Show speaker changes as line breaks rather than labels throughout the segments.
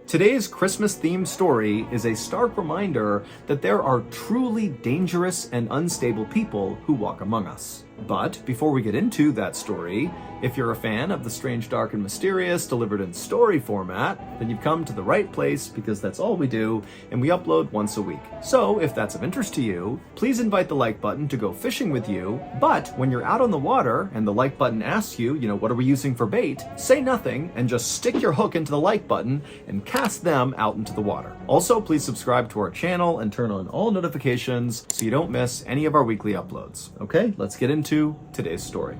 Today's Christmas-themed story is a stark reminder that there are truly dangerous and unstable people who walk among us. But before we get into that story, if you're a fan of the strange, dark, and mysterious delivered in story format, then you've come to the right place because that's all we do, and we upload once a week. So if that's of interest to you, please invite the like button to go fishing with you, but when you're out on the water and the like button asks you, what are we using for bait, say nothing and just stick your hook into the like button and cast them out into the water. Also, please subscribe to our channel and turn on all notifications so you don't miss any of our weekly uploads. Okay, let's get into today's story.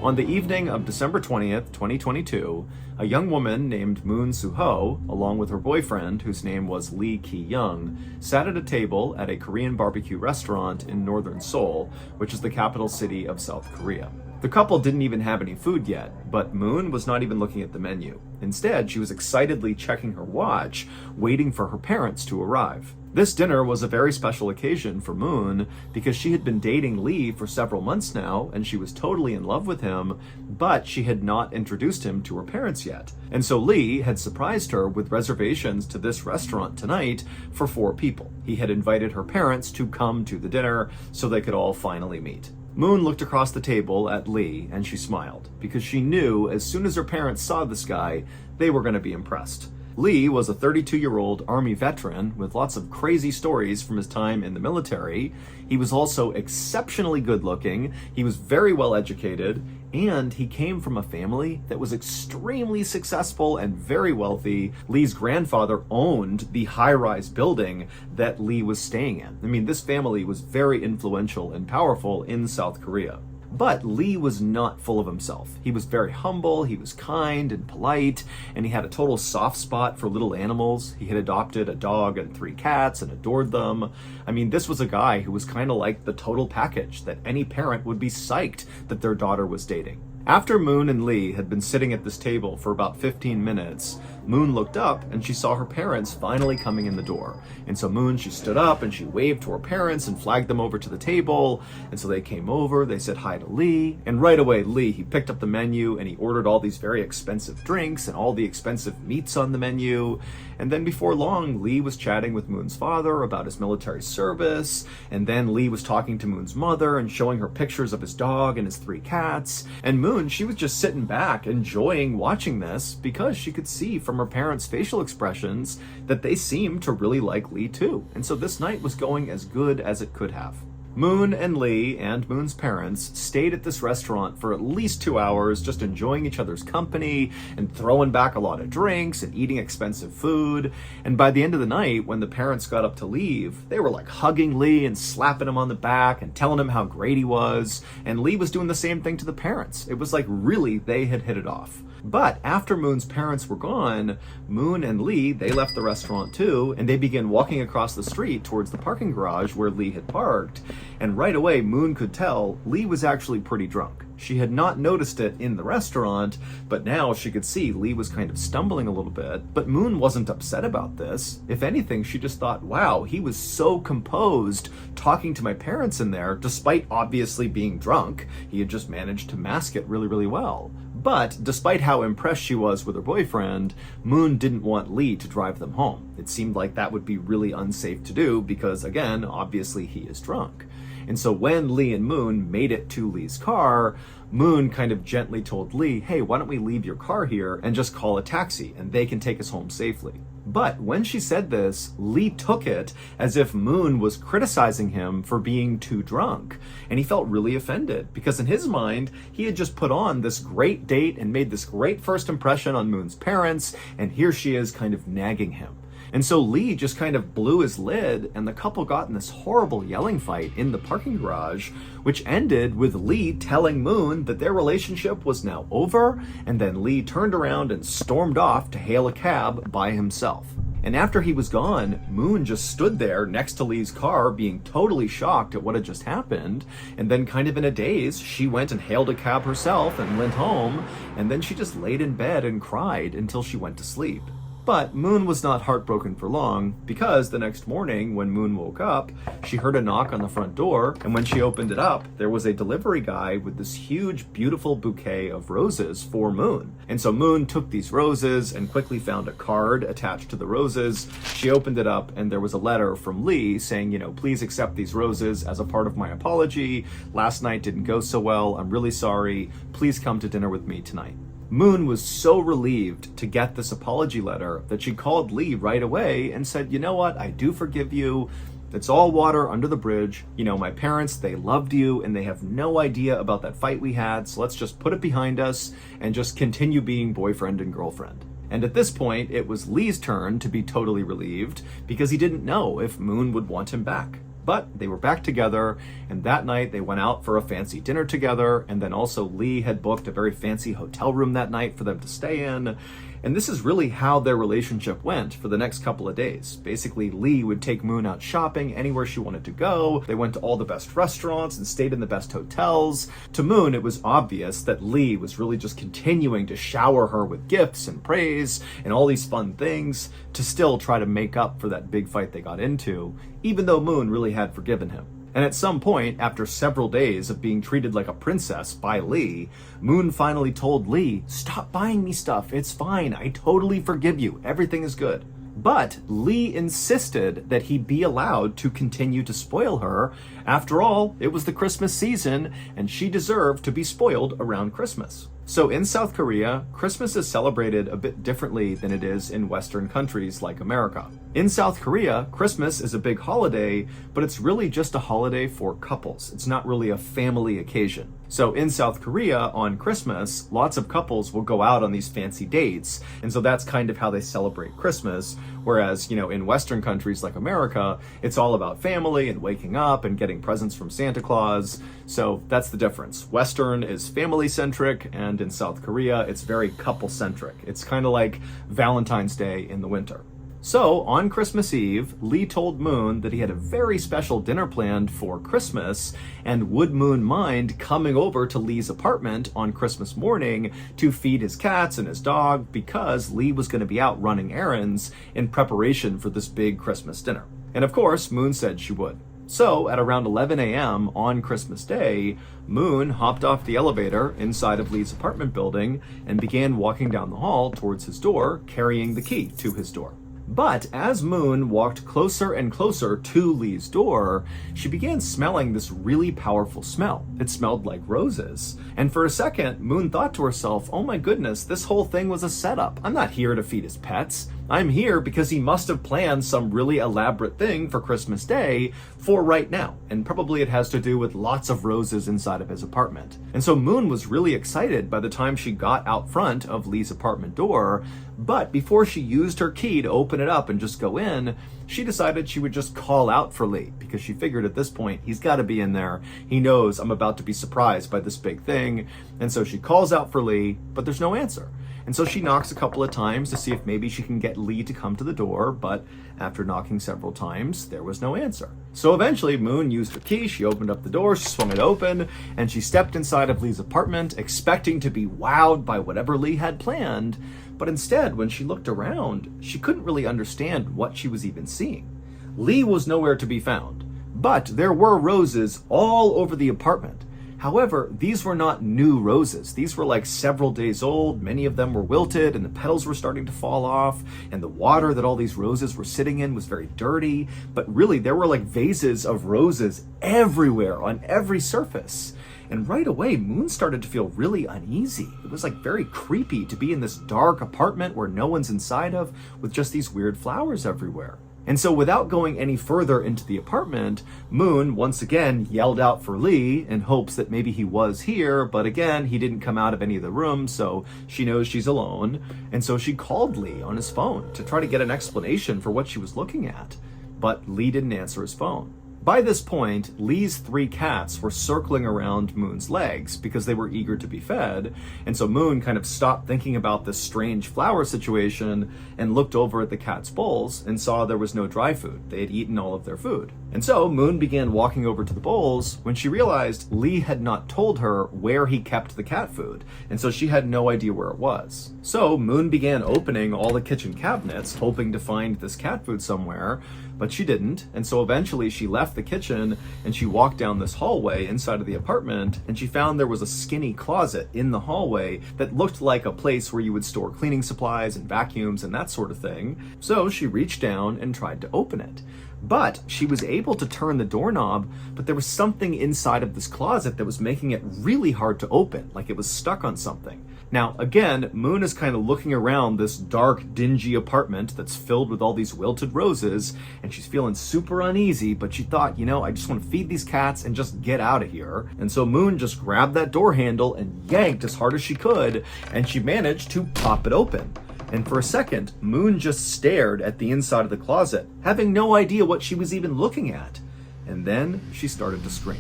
On the evening of December 20th, 2022, a young woman named Moon Soo-ho, along with her boyfriend, whose name was Lee Ki-young, sat at a table at a Korean barbecue restaurant in northern Seoul, which is the capital city of South Korea. The couple didn't even have any food yet, but Moon was not even looking at the menu. Instead, she was excitedly checking her watch, waiting for her parents to arrive. This dinner was a very special occasion for Moon because she had been dating Lee for several months now and she was totally in love with him, but she had not introduced him to her parents yet. And so Lee had surprised her with reservations to this restaurant tonight for 4 people. He had invited her parents to come to the dinner so they could all finally meet. Moon looked across the table at Lee and she smiled because she knew as soon as her parents saw this guy, they were going to be impressed. Lee was a 32-year-old Army veteran with lots of crazy stories from his time in the military. He was also exceptionally good-looking, he was very well educated, and he came from a family that was extremely successful and very wealthy. Lee's grandfather owned the high-rise building that Lee was staying in. I mean, this family was very influential and powerful in South Korea. But Lee was not full of himself. He was very humble, he was kind and polite, and he had a total soft spot for little animals. He had adopted a dog and 3 cats and adored them. I mean, this was a guy who was kind of like the total package that any parent would be psyched that their daughter was dating. After Moon and Lee had been sitting at this table for about 15 minutes, Moon looked up and she saw her parents finally coming in the door. And so Moon, she stood up and she waved to her parents and flagged them over to the table. And so they came over, they said hi to Lee. And right away, Lee, he picked up the menu and he ordered all these very expensive drinks and all the expensive meats on the menu. And then before long, Lee was chatting with Moon's father about his military service. And then Lee was talking to Moon's mother and showing her pictures of his dog and his 3 cats. And Moon, she was just sitting back enjoying watching this because she could see from her parents' facial expressions that they seemed to really like Lee too. And so this night was going as good as it could have. Moon and Lee and Moon's parents stayed at this restaurant for at least 2 hours, just enjoying each other's company and throwing back a lot of drinks and eating expensive food. And by the end of the night, when the parents got up to leave, they were like hugging Lee and slapping him on the back and telling him how great he was. And Lee was doing the same thing to the parents. It was like really they had hit it off. But after Moon's parents were gone, Moon and Lee, they left the restaurant too, and they began walking across the street towards the parking garage where Lee had parked. And right away, Moon could tell Lee was actually pretty drunk. She had not noticed it in the restaurant, but now she could see Lee was kind of stumbling a little bit. But Moon wasn't upset about this. If anything, she just thought, wow, he was so composed talking to my parents in there, despite obviously being drunk. He had just managed to mask it really, really well. But despite how impressed she was with her boyfriend, Moon didn't want Lee to drive them home. It seemed like that would be really unsafe to do because, again, obviously he is drunk. And so when Lee and Moon made it to Lee's car, Moon kind of gently told Lee, hey, why don't we leave your car here and just call a taxi and they can take us home safely. But when she said this, Lee took it as if Moon was criticizing him for being too drunk. And he felt really offended because in his mind, he had just put on this great date and made this great first impression on Moon's parents. And here she is kind of nagging him. And so Lee just kind of blew his lid and the couple got in this horrible yelling fight in the parking garage, which ended with Lee telling Moon that their relationship was now over, and then Lee turned around and stormed off to hail a cab by himself. And after he was gone, Moon just stood there next to Lee's car being totally shocked at what had just happened. And then kind of in a daze, she went and hailed a cab herself and went home. And then she just laid in bed and cried until she went to sleep. But Moon was not heartbroken for long, because the next morning when Moon woke up, she heard a knock on the front door, and when she opened it up, there was a delivery guy with this huge, beautiful bouquet of roses for Moon. And so Moon took these roses and quickly found a card attached to the roses. She opened it up, and there was a letter from Lee saying, please accept these roses as a part of my apology. Last night didn't go so well. I'm really sorry. Please come to dinner with me tonight. Moon was so relieved to get this apology letter that she called Lee right away and said, you know what, I do forgive you. It's all water under the bridge. My parents, they loved you and they have no idea about that fight we had. So let's just put it behind us and just continue being boyfriend and girlfriend. And at this point, it was Lee's turn to be totally relieved because he didn't know if Moon would want him back. But they were back together, and that night they went out for a fancy dinner together, and then also Lee had booked a very fancy hotel room that night for them to stay in. And this is really how their relationship went for the next couple of days. Basically, Lee would take Moon out shopping anywhere she wanted to go. They went to all the best restaurants and stayed in the best hotels. To Moon, it was obvious that Lee was really just continuing to shower her with gifts and praise and all these fun things to still try to make up for that big fight they got into, even though Moon really had forgiven him. And at some point, after several days of being treated like a princess by Lee, Moon finally told Lee, stop buying me stuff, it's fine, I totally forgive you, everything is good. But Lee insisted that he be allowed to continue to spoil her. After all, it was the Christmas season, and she deserved to be spoiled around Christmas. So in South Korea, Christmas is celebrated a bit differently than it is in Western countries like America. In South Korea, Christmas is a big holiday, but it's really just a holiday for couples. It's not really a family occasion. So in South Korea, on Christmas, lots of couples will go out on these fancy dates, and so that's kind of how they celebrate Christmas. Whereas, in Western countries like America, it's all about family and waking up and getting presents from Santa Claus. So that's the difference. Western is family-centric, and in South Korea, it's very couple-centric. It's kind of like Valentine's Day in the winter. So, on Christmas Eve, Lee told Moon that he had a very special dinner planned for Christmas, and would Moon mind coming over to Lee's apartment on Christmas morning to feed his cats and his dog, because Lee was going to be out running errands in preparation for this big Christmas dinner. And of course, Moon said she would. So, at around 11 a.m. on Christmas Day, Moon hopped off the elevator inside of Lee's apartment building and began walking down the hall towards his door, carrying the key to his door. But as Moon walked closer and closer to Lee's door, she began smelling this really powerful smell. It smelled like roses. And for a second, Moon thought to herself, oh my goodness, this whole thing was a setup. I'm not here to feed his pets. I'm here because he must have planned some really elaborate thing for Christmas Day for right now. And probably it has to do with lots of roses inside of his apartment. And so Moon was really excited by the time she got out front of Lee's apartment door. But before she used her key to open it up and just go in, she decided she would just call out for Lee, because she figured at this point, he's got to be in there. He knows I'm about to be surprised by this big thing. And so she calls out for Lee, but there's no answer. And so she knocks a couple of times to see if maybe she can get Lee to come to the door, but after knocking several times, there was no answer. So eventually, Moon used her key, she opened up the door, she swung it open, and she stepped inside of Lee's apartment, expecting to be wowed by whatever Lee had planned. But instead, when she looked around, she couldn't really understand what she was even seeing. Lee was nowhere to be found, but there were roses all over the apartment. However, these were not new roses. These were like several days old. Many of them were wilted and the petals were starting to fall off, and the water that all these roses were sitting in was very dirty. But really, there were like vases of roses everywhere on every surface. And right away, Moon started to feel really uneasy. It was like very creepy to be in this dark apartment where no one's inside of, with just these weird flowers everywhere. And so without going any further into the apartment, Moon once again yelled out for Lee in hopes that maybe he was here, but again, he didn't come out of any of the rooms, so she knows she's alone. And so she called Lee on his phone to try to get an explanation for what she was looking at. But Lee didn't answer his phone. By this point, Lee's 3 cats were circling around Moon's legs because they were eager to be fed, and so Moon kind of stopped thinking about this strange flower situation and looked over at the cats' bowls and saw there was no dry food. They had eaten all of their food. And so Moon began walking over to the bowls when she realized Lee had not told her where he kept the cat food, and so she had no idea where it was. So Moon began opening all the kitchen cabinets, hoping to find this cat food somewhere, but she didn't, and so eventually she left the kitchen and she walked down this hallway inside of the apartment, and she found there was a skinny closet in the hallway that looked like a place where you would store cleaning supplies and vacuums and that sort of thing. So she reached down and tried to open it. But she was able to turn the doorknob, but there was something inside of this closet that was making it really hard to open, like it was stuck on something. Now, again, Moon is kind of looking around this dark, dingy apartment that's filled with all these wilted roses, and she's feeling super uneasy, but she thought, I just want to feed these cats and just get out of here. And so Moon just grabbed that door handle and yanked as hard as she could, and she managed to pop it open. And for a second, Moon just stared at the inside of the closet, having no idea what she was even looking at. And then she started to scream.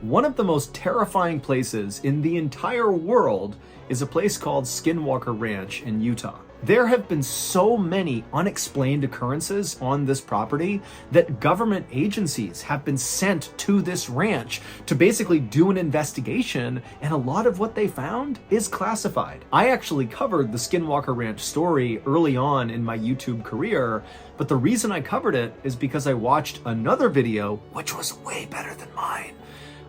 One of the most terrifying places in the entire world is a place called Skinwalker Ranch in Utah. There have been so many unexplained occurrences on this property that government agencies have been sent to this ranch to basically do an investigation, and a lot of what they found is classified. I actually covered the Skinwalker Ranch story early on in my YouTube career, but the reason I covered it is because I watched another video, which was way better than mine,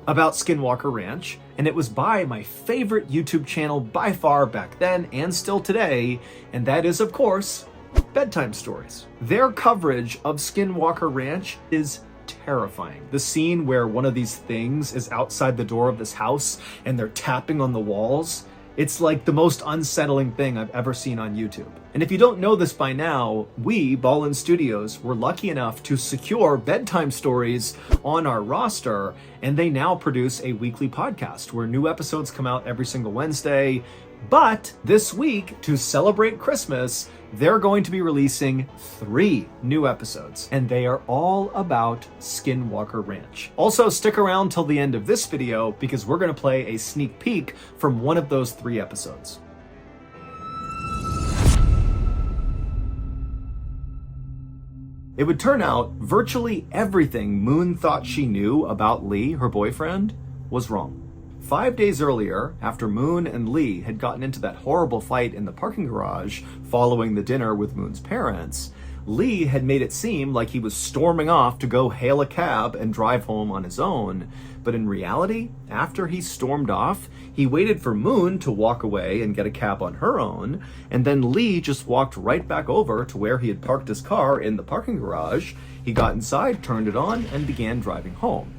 about Skinwalker Ranch, and it was by my favorite YouTube channel by far back then and still today, and that is, of course, Bedtime Stories. Their coverage of Skinwalker Ranch is terrifying. The scene where one of these things is outside the door of this house and they're tapping on the walls, it's like the most unsettling thing I've ever seen on YouTube. And if you don't know this by now, we, Ballen Studios, were lucky enough to secure Bedtime Stories on our roster, and they now produce a weekly podcast where new episodes come out every single Wednesday. But this week, to celebrate Christmas, they're going to be releasing 3 new episodes, and they are all about Skinwalker Ranch. Also, stick around till the end of this video because we're going to play a sneak peek from one of those 3 episodes. It would turn out virtually everything Moon thought she knew about Lee, her boyfriend, was wrong. 5 days earlier, after Moon and Lee had gotten into that horrible fight in the parking garage following the dinner with Moon's parents, Lee had made it seem like he was storming off to go hail a cab and drive home on his own. But in reality, after he stormed off, he waited for Moon to walk away and get a cab on her own, and then Lee just walked right back over to where he had parked his car in the parking garage. He got inside, turned it on, and began driving home.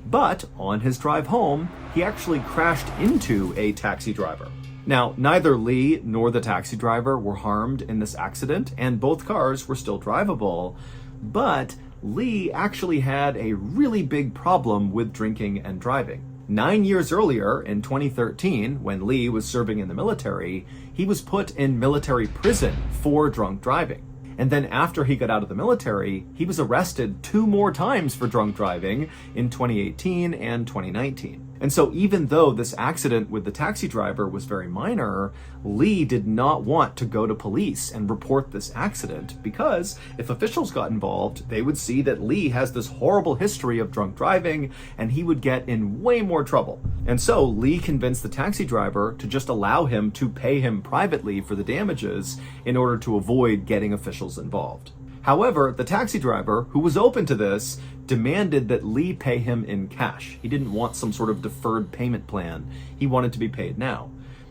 But on his drive home, he actually crashed into a taxi driver. Now, neither Lee nor the taxi driver were harmed in this accident, and both cars were still drivable, but Lee actually had a really big problem with drinking and driving. 9 years earlier, in 2013, when Lee was serving in the military, he was put in military prison for drunk driving. And then after he got out of the military, he was arrested 2 more times for drunk driving in 2018 and 2019. And so even though this accident with the taxi driver was very minor, Lee did not want to go to police and report this accident because if officials got involved, they would see that Lee has this horrible history of drunk driving and he would get in way more trouble. And so Lee convinced the taxi driver to just allow him to pay him privately for the damages in order to avoid getting officials involved. However, the taxi driver, who was open to this, demanded that Lee pay him in cash. He didn't want some sort of deferred payment plan. He wanted to be paid now.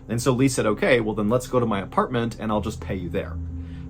And so Lee said, okay, well then let's go to my apartment and I'll just pay you there.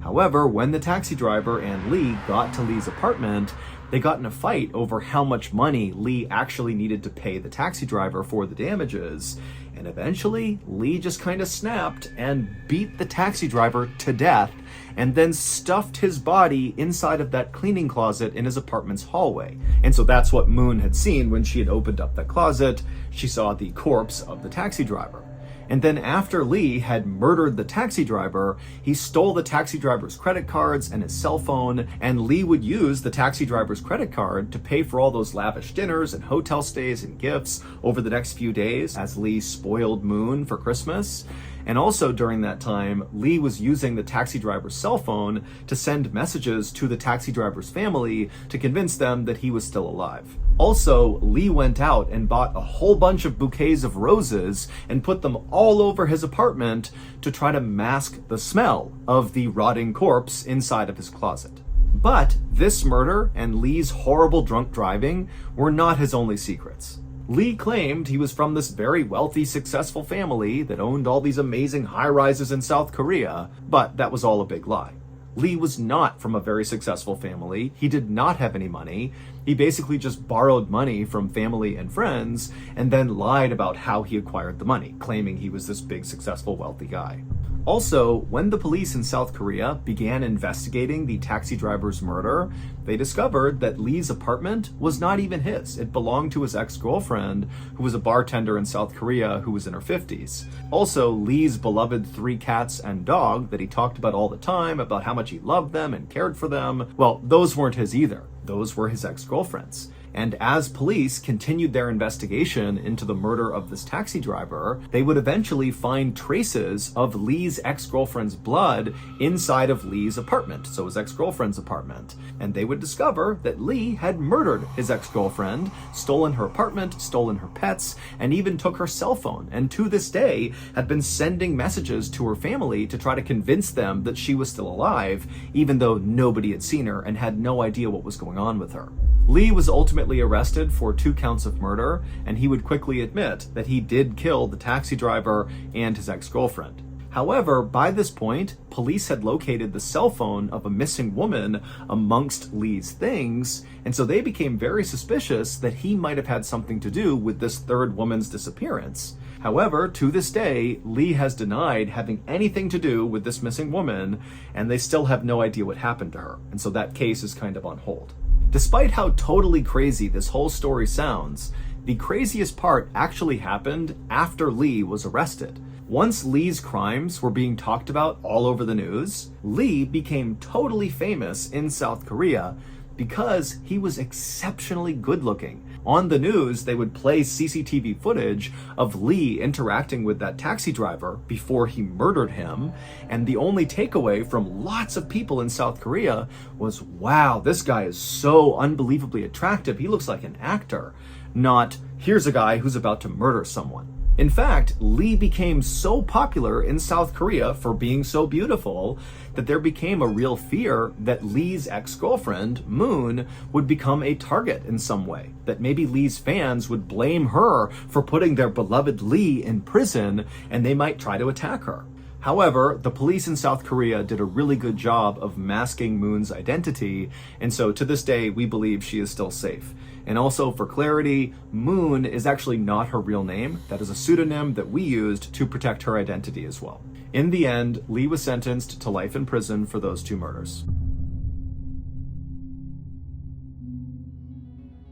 However, when the taxi driver and Lee got to Lee's apartment, they got in a fight over how much money Lee actually needed to pay the taxi driver for the damages. And eventually, Lee just kind of snapped and beat the taxi driver to death and then stuffed his body inside of that cleaning closet in his apartment's hallway. And so that's what Moon had seen when she had opened up that closet. She saw the corpse of the taxi driver. And then after Lee had murdered the taxi driver, he stole the taxi driver's credit cards and his cell phone, and Lee would use the taxi driver's credit card to pay for all those lavish dinners and hotel stays and gifts over the next few days as Lee spoiled Moon for Christmas. And also during that time, Lee was using the taxi driver's cell phone to send messages to the taxi driver's family to convince them that he was still alive. Also, Lee went out and bought a whole bunch of bouquets of roses and put them all over his apartment to try to mask the smell of the rotting corpse inside of his closet. But this murder and Lee's horrible drunk driving were not his only secrets. Lee claimed he was from this very wealthy, successful family that owned all these amazing high-rises in South Korea, but that was all a big lie. Lee was not from a very successful family. He did not have any money. He basically just borrowed money from family and friends and then lied about how he acquired the money, claiming he was this big, successful, wealthy guy. Also, when the police in South Korea began investigating the taxi driver's murder, they discovered that Lee's apartment was not even his. It belonged to his ex-girlfriend, who was a bartender in South Korea who was in her 50s. Also, Lee's beloved 3 cats and dog that he talked about all the time, about how much he loved them and cared for them, well, those weren't his either. Those were his ex-girlfriend's. And as police continued their investigation into the murder of this taxi driver, they would eventually find traces of Lee's ex-girlfriend's blood inside of Lee's apartment, so his ex-girlfriend's apartment. And they would discover that Lee had murdered his ex-girlfriend, stolen her apartment, stolen her pets, and even took her cell phone, and to this day had been sending messages to her family to try to convince them that she was still alive, even though nobody had seen her and had no idea what was going on with her. Lee was ultimately arrested for 2 counts of murder, and he would quickly admit that he did kill the taxi driver and his ex-girlfriend. However, by this point, police had located the cell phone of a missing woman amongst Lee's things, and so they became very suspicious that he might have had something to do with this 3rd woman's disappearance. However, to this day, Lee has denied having anything to do with this missing woman, and they still have no idea what happened to her, and so that case is kind of on hold. Despite how totally crazy this whole story sounds, the craziest part actually happened after Lee was arrested. Once Lee's crimes were being talked about all over the news, Lee became totally famous in South Korea because he was exceptionally good looking. On the news, they would play CCTV footage of Lee interacting with that taxi driver before he murdered him, and the only takeaway from lots of people in South Korea was, wow, this guy is so unbelievably attractive, he looks like an actor, not, here's a guy who's about to murder someone. In fact, Lee became so popular in South Korea for being so beautiful that there became a real fear that Lee's ex-girlfriend, Moon, would become a target in some way, that maybe Lee's fans would blame her for putting their beloved Lee in prison and they might try to attack her. However, the police in South Korea did a really good job of masking Moon's identity, and so to this day, we believe she is still safe. And also, for clarity, Moon is actually not her real name. That is a pseudonym that we used to protect her identity as well. In the end, Lee was sentenced to life in prison for those 2 murders.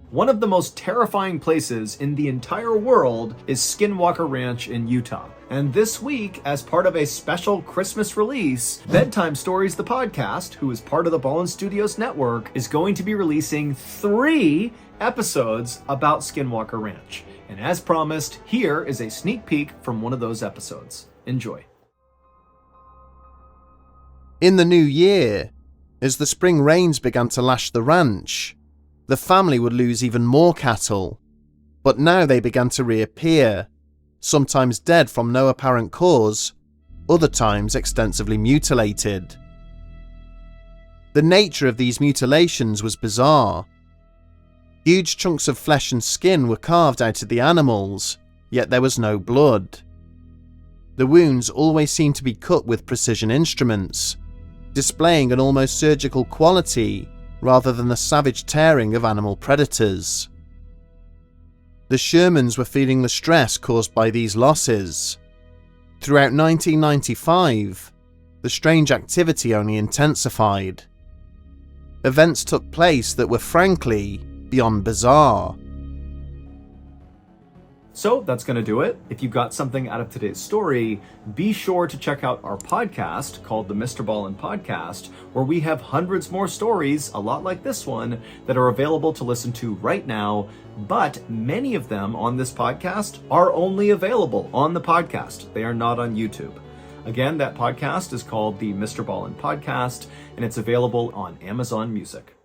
One of the most terrifying places in the entire world is Skinwalker Ranch in Utah. And this week, as part of a special Christmas release, Bedtime Stories the podcast, who is part of the Ballen Studios network, is going to be releasing 3 episodes about Skinwalker Ranch. And as promised, here is a sneak peek from one of those episodes. Enjoy.
In the new year, as the spring rains began to lash the ranch, the family would lose even more cattle, but now they began to reappear, sometimes dead from no apparent cause, other times extensively mutilated. The nature of these mutilations was bizarre. Huge chunks of flesh and skin were carved out of the animals, yet there was no blood. The wounds always seemed to be cut with precision instruments, displaying an almost surgical quality rather than the savage tearing of animal predators. The Shermans were feeling the stress caused by these losses. Throughout 1995, the strange activity only intensified. Events took place that were frankly beyond bizarre.
So that's going to do it. If you got something out of today's story, be sure to check out our podcast called the MrBallen Podcast, where we have hundreds more stories, a lot like this one, that are available to listen to right now. But many of them on this podcast are only available on the podcast. They are not on YouTube. Again, that podcast is called the MrBallen Podcast, and it's available on Amazon Music.